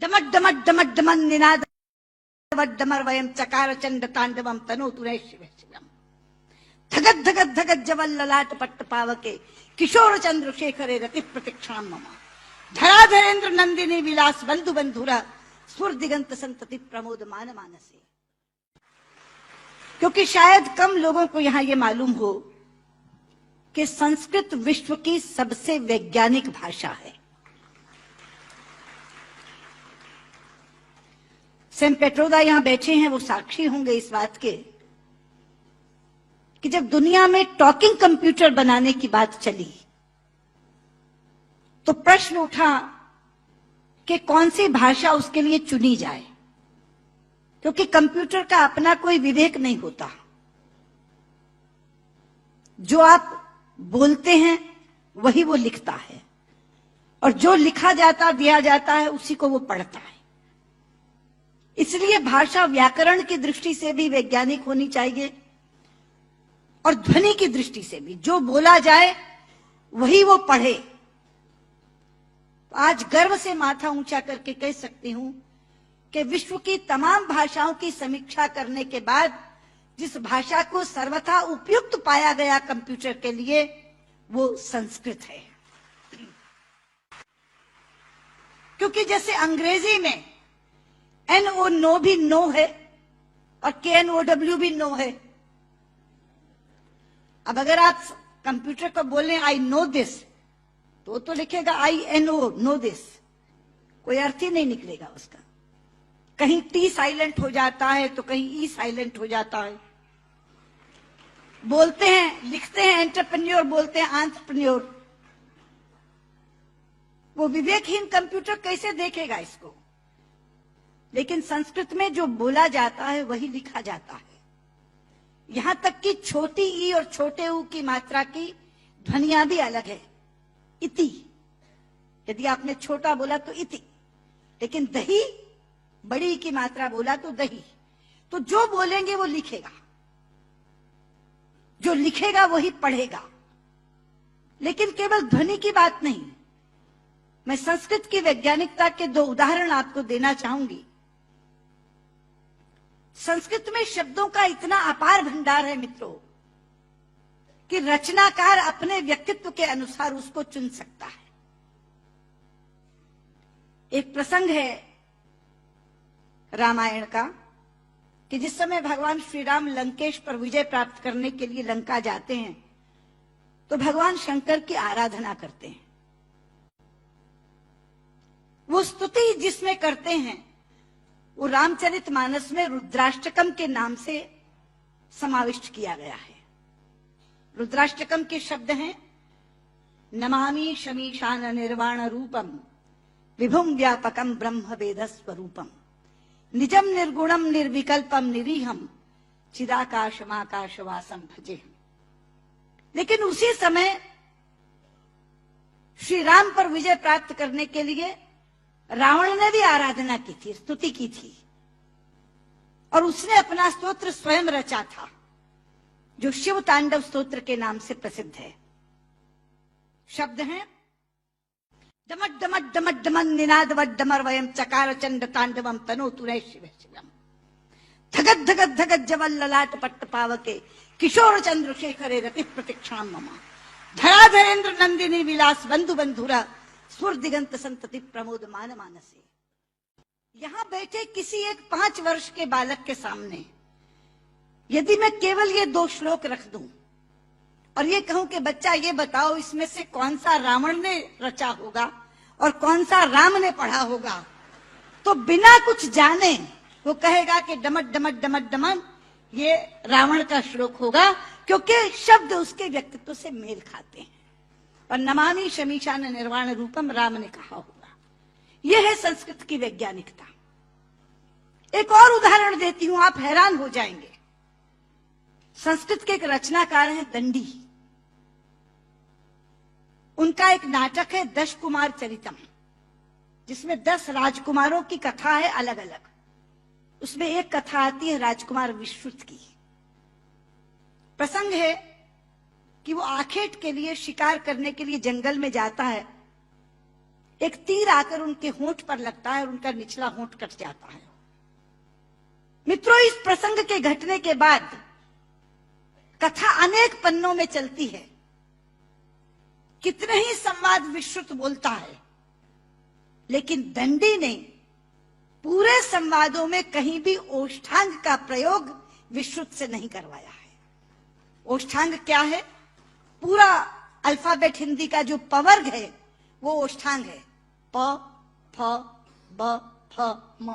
डमट डमट डमट demon Ninad डमर वयम चकार चंड तांडवम तनोतु रे शिव शिवम धगत धगत धगत जवल ललाट पट्ट पावके किशोर चंद्रशेखरे रति प्रतिक्षण मम धरा धरेन्द्र नंदिनी विलास बंधु बंधुरा स्फुर दिगंत संतति प्रमोद मान मानसे। क्योंकि शायद कम लोगों को यहां ये मालूम हो कि संस्कृत विश्व की सबसे वैज्ञानिक भाषा है। सेम पेट्रोदा यहां बैठे हैं, वो साक्षी होंगे इस बात के कि जब दुनिया में टॉकिंग कंप्यूटर बनाने की बात चली तो प्रश्न उठा कि कौन सी भाषा उसके लिए चुनी जाए, क्योंकि कंप्यूटर का अपना कोई विवेक नहीं होता। जो आप बोलते हैं वही वो लिखता है और जो लिखा जाता दिया जाता है उसी को वो पढ़ता है। इसलिए भाषा व्याकरण की दृष्टि से भी वैज्ञानिक होनी चाहिए और ध्वनि की दृष्टि से भी। जो बोला जाए वही वो पढ़े। आज गर्व से माथा ऊंचा करके कह सकती हूं कि विश्व की तमाम भाषाओं की समीक्षा करने के बाद जिस भाषा को सर्वथा उपयुक्त पाया गया कंप्यूटर के लिए वो संस्कृत है। क्योंकि जैसे अंग्रेजी में NO नो भी नो है और KNOW भी नो है। अब अगर आप कंप्यूटर को बोले आई नो दिस तो लिखेगा INO नो दिस, कोई अर्थ ही नहीं निकलेगा उसका। कहीं T साइलेंट हो जाता है तो कहीं E साइलेंट हो जाता है। बोलते हैं लिखते हैं एंटरप्रेन्योर, बोलते हैं एंटरप्रेन्योर। वो विवेकहीन कंप्यूटर कैसे देखेगा इसको? लेकिन संस्कृत में जो बोला जाता है वही लिखा जाता है। यहां तक कि छोटी ई और छोटे ऊ की मात्रा की ध्वनियां भी अलग है। इति, यदि आपने छोटा बोला तो इति, लेकिन दही बड़ी की मात्रा बोला तो दही। तो जो बोलेंगे वो लिखेगा, जो लिखेगा वही पढ़ेगा। लेकिन केवल ध्वनि की बात नहीं, मैं संस्कृत की वैज्ञानिकता के दो उदाहरण आपको देना चाहूंगी। संस्कृत में शब्दों का इतना अपार भंडार है मित्रों कि रचनाकार अपने व्यक्तित्व के अनुसार उसको चुन सकता है। एक प्रसंग है रामायण का कि जिस समय भगवान श्री राम लंकेश पर विजय प्राप्त करने के लिए लंका जाते हैं तो भगवान शंकर की आराधना करते हैं। वो स्तुति जिसमें करते हैं वो रामचरितमानस में रुद्राष्टकम के नाम से समाविष्ट किया गया है। रुद्राष्टकम के शब्द हैं नमामि शमीशान निर्वाण रूपम विभुम व्यापकम ब्रह्म वेद स्वरूपम निजम निर्गुणम निर्विकल्पम निरीहम चिदाकाशमाकाशवासम भजेहम। लेकिन उसी समय श्री राम पर विजय प्राप्त करने के लिए रावण ने भी आराधना की थी, स्तुति की थी, और उसने अपना स्तोत्र स्वयं रचा था जो शिव तांडव स्तोत्र के नाम से प्रसिद्ध है। शब्द हैं डमट डमट डमट डमन निनाद डमर वयम चकार चंड तांडवम तनोतु रे शिव शिवम धगत धगत धगत जवल ललाट पट्ट पावके किशोर चंद्रशेखरे रति प्रतिक्षण मम धरा धरेन्द्र नंदिनी विलास बंधु बंधुरा स्फुर दिगंत संतति प्रमोद मान मानसे। यहां बैठे किसी एक 5 वर्ष के बालक के सामने यदि मैं केवल ये 2 श्लोक रख दूं और ये कहूं कि बच्चा ये बताओ इसमें से कौन सा रावण ने रचा होगा और कौन सा राम ने पढ़ा होगा, तो बिना कुछ जाने वो कहेगा कि डमट डमट डमट डमन ये रावण का श्लोक होगा, क्योंकि शब्द उसके व्यक्तित्व से मेल खाते हैं। और नमामि शमीशान निर्वाण रूपम राम ने कहा होगा। यह है संस्कृत की वैज्ञानिकता। एक और उदाहरण देती हूं, आप हैरान हो जाएंगे। संस्कृत के एक रचनाकार हैं दंडी। उनका एक नाटक है 10 कुमार चरितम, जिसमें 10 राजकुमारों की कथा है अलग अलग। उसमें एक कथा आती है राजकुमार विश्रुत की। प्रसंग है कि वो आखेट के लिए शिकार करने के लिए जंगल में जाता है। एक तीर आकर उनके होंठ पर लगता है और उनका निचला होंठ कट जाता है। मित्रों, इस प्रसंग के घटने के बाद कथा अनेक पन्नों में चलती है। कितने ही संवाद विश्रुत बोलता है, लेकिन दंडी ने पूरे संवादों में कहीं भी ओष्ठांग का प्रयोग विश्रुत से नहीं करवाया है। ओष्ठांग क्या है? पूरा अल्फाबेट हिंदी का जो पवर्ग है वो ओष्ठांग है। प, फ, ब, फ, म।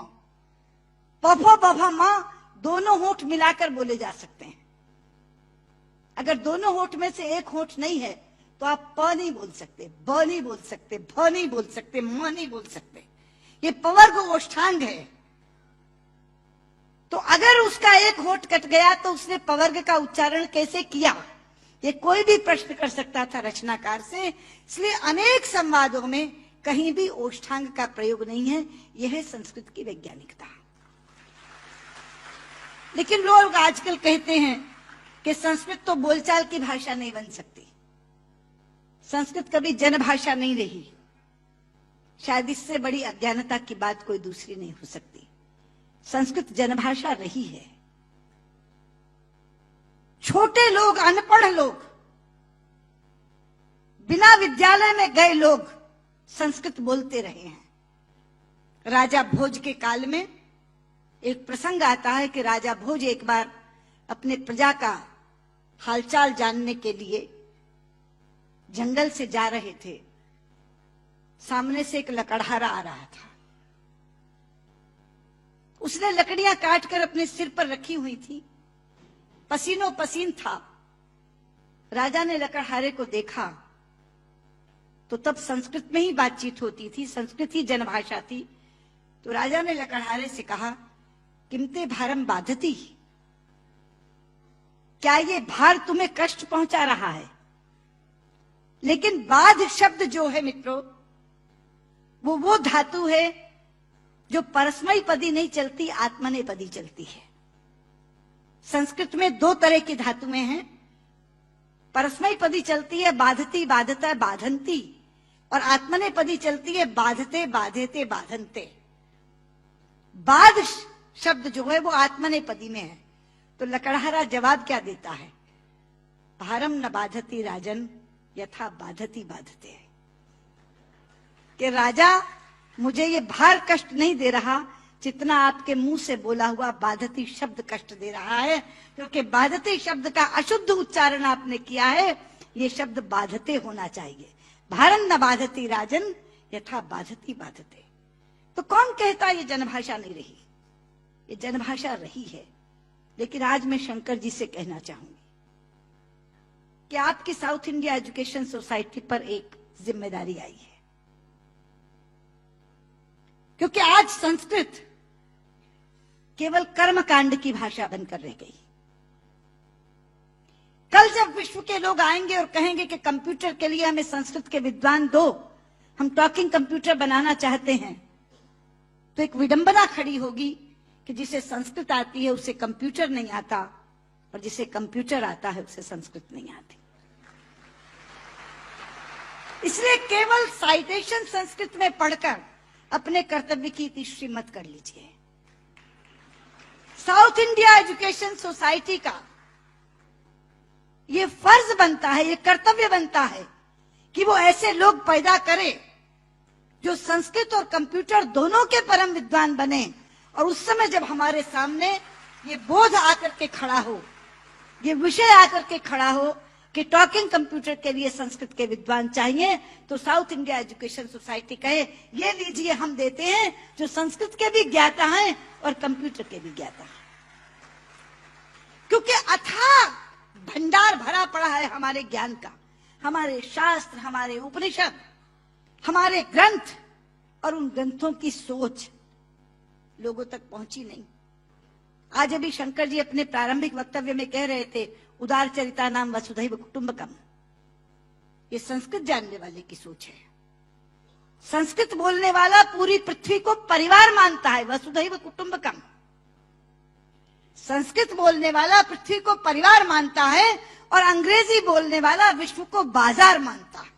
प, फ, ब, फ, म दोनों होंठ मिलाकर बोले जा सकते हैं। अगर दोनों होंठ में से एक होंठ नहीं है तो आप प नहीं बोल सकते, ब नहीं बोल सकते, भ नहीं बोल सकते, म नहीं बोल सकते। ये पवर्ग ओष्ठांग है। तो अगर उसका एक होंठ कट गया तो उसने पवर्ग का उच्चारण कैसे किया, ये कोई भी प्रश्न कर सकता था रचनाकार से। इसलिए अनेक संवादों में कहीं भी ओष्ठांग का प्रयोग नहीं है। यह है संस्कृत की वैज्ञानिकता। लेकिन लोग आजकल कहते हैं कि संस्कृत तो बोलचाल की भाषा नहीं बन सकती, संस्कृत कभी जनभाषा नहीं रही। शायद इससे बड़ी अज्ञानता की बात कोई दूसरी नहीं हो सकती। संस्कृत जनभाषा रही है। छोटे लोग, अनपढ़ लोग, बिना विद्यालय में गए लोग संस्कृत बोलते रहे हैं। राजा भोज के काल में एक प्रसंग आता है कि राजा भोज एक बार अपने प्रजा का हालचाल जानने के लिए जंगल से जा रहे थे। सामने से एक लकड़हारा आ रहा था। उसने लकड़ियां काटकर अपने सिर पर रखी हुई थी, पसीनों पसीन था। राजा ने लकड़हारे को देखा तो तब संस्कृत में ही बातचीत होती थी, संस्कृत ही जनभाषा थी। तो राजा ने लकड़हारे से कहा, किमते भारम बाधती, क्या ये भार तुम्हें कष्ट पहुंचा रहा है? लेकिन बाध शब्द जो है मित्रों, वो धातु है जो परस्मयी पदी नहीं चलती, आत्मनेपदी चलती है। संस्कृत में दो तरह की धातुएं हैं। परस्मयी पदी चलती है बाधती, बाधता, बाधंती, और आत्मनेपदी चलती है बाधते, बाधेते, बाधनते। बाध शब्द जो है वो आत्मनेपदी में है। तो लकड़हारा जवाब क्या देता है? भारम न बाधती राजन यथा बाधती बाधते। कि राजा, मुझे ये भार कष्ट नहीं दे रहा जितना आपके मुंह से बोला हुआ बाधती शब्द कष्ट दे रहा है, क्योंकि बाधती शब्द का अशुद्ध उच्चारण आपने किया है। ये शब्द बाधते होना चाहिए। भारम न बाधती राजन यथा बाधती बाधते। तो कौन कहता ये जनभाषा नहीं रही? ये जनभाषा रही है। लेकिन आज मैं शंकर जी से कहना चाहूंगी कि आपकी साउथ इंडिया एजुकेशन सोसाइटी पर एक जिम्मेदारी आई है, क्योंकि आज संस्कृत केवल कर्मकांड की भाषा बनकर रह गई। कल जब विश्व के लोग आएंगे और कहेंगे कि कंप्यूटर के लिए हमें संस्कृत के विद्वान दो, हम टॉकिंग कंप्यूटर बनाना चाहते हैं, तो एक विडंबना खड़ी होगी कि जिसे संस्कृत आती है उसे कंप्यूटर नहीं आता, और जिसे कंप्यूटर आता है उसे संस्कृत नहीं आती। इसलिए केवल साइटेशन संस्कृत में पढ़कर अपने कर्तव्य की तीसरी मत कर लीजिए। साउथ इंडिया एजुकेशन सोसाइटी का ये फर्ज बनता है, ये कर्तव्य बनता है कि वो ऐसे लोग पैदा करे जो संस्कृत और कंप्यूटर दोनों के परम विद्वान बने। और उस समय जब हमारे सामने ये बोध आकर के खड़ा हो, ये विषय आकर के खड़ा हो कि टॉकिंग कंप्यूटर के लिए संस्कृत के विद्वान चाहिए, तो साउथ इंडिया एजुकेशन सोसाइटी कहे, ये लीजिए हम देते हैं जो संस्कृत के भी ज्ञाता हैं और कंप्यूटर के भी ज्ञाता हैं। क्योंकि अथाह भंडार भरा पड़ा है हमारे ज्ञान का, हमारे शास्त्र, हमारे उपनिषद, हमारे ग्रंथ, और उन ग्रंथों की सोच लोगों तक पहुंची नहीं। आज अभी शंकर जी अपने प्रारंभिक वक्तव्य में कह रहे थे, उदार चरिता नाम वसुधैव कुटुंबकम। ये संस्कृत जानने वाले की सोच है। संस्कृत बोलने वाला पूरी पृथ्वी को परिवार मानता है, वसुधैव कुटुंबकम। संस्कृत बोलने वाला पृथ्वी को परिवार मानता है, और अंग्रेजी बोलने वाला विश्व को बाजार मानता है।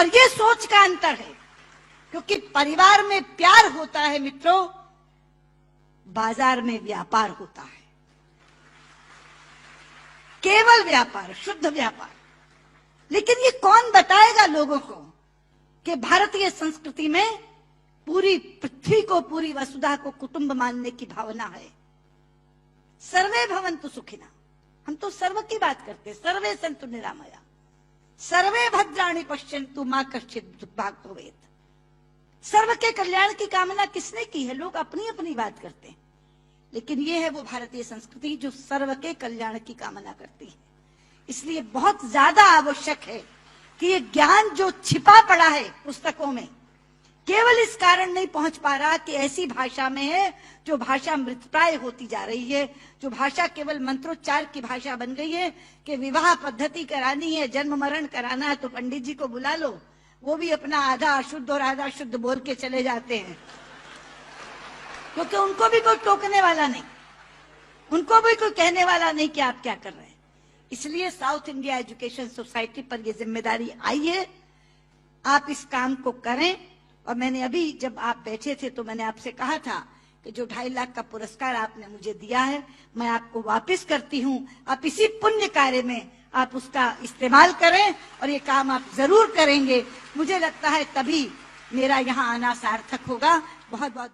और ये सोच का अंतर है, क्योंकि परिवार में प्यार होता है मित्रों, बाजार में व्यापार होता है, केवल व्यापार, शुद्ध व्यापार। लेकिन ये कौन बताएगा लोगों को कि भारतीय संस्कृति में पूरी पृथ्वी को, पूरी वसुधा को कुटुंब मानने की भावना है। सर्वे भवन्तु सुखिनः, हम तो सर्व की बात करते, सर्वे सन्तु निरामया, सर्वे भद्राणि पश्यन्तु मा कश्चित् दुर्भाग् भवेत्। सर्व के कल्याण की कामना किसने की है? लोग अपनी अपनी बात करते हैं, लेकिन ये है वो भारतीय संस्कृति जो सर्व के कल्याण की कामना करती है। इसलिए बहुत ज्यादा आवश्यक है कि ये ज्ञान जो छिपा पड़ा है पुस्तकों में, केवल इस कारण नहीं पहुंच पा रहा कि ऐसी भाषा में है जो भाषा मृतप्राय होती जा रही है, जो भाषा केवल मंत्रोच्चार की भाषा बन गई है कि विवाह पद्धति करानी है, जन्म मरण कराना है तो पंडित जी को बुला लो, वो भी अपना आधा अशुद्ध और आधा शुद्ध बोल के चले जाते हैं, क्योंकि उनको भी कोई टोकने वाला नहीं, उनको भी कोई कहने वाला नहीं कि आप क्या कर रहे हैं। इसलिए साउथ इंडिया एजुकेशन सोसाइटी पर यह जिम्मेदारी आई है, आप इस काम को करें। और मैंने अभी जब आप बैठे थे तो मैंने आपसे कहा था कि जो 2.5 लाख का पुरस्कार आपने मुझे दिया है मैं आपको वापस करती हूं, आप इसी पुण्य कार्य में आप उसका इस्तेमाल करें और ये काम आप जरूर करेंगे। मुझे लगता है तभी मेरा यहाँ आना सार्थक होगा। बहुत बहुत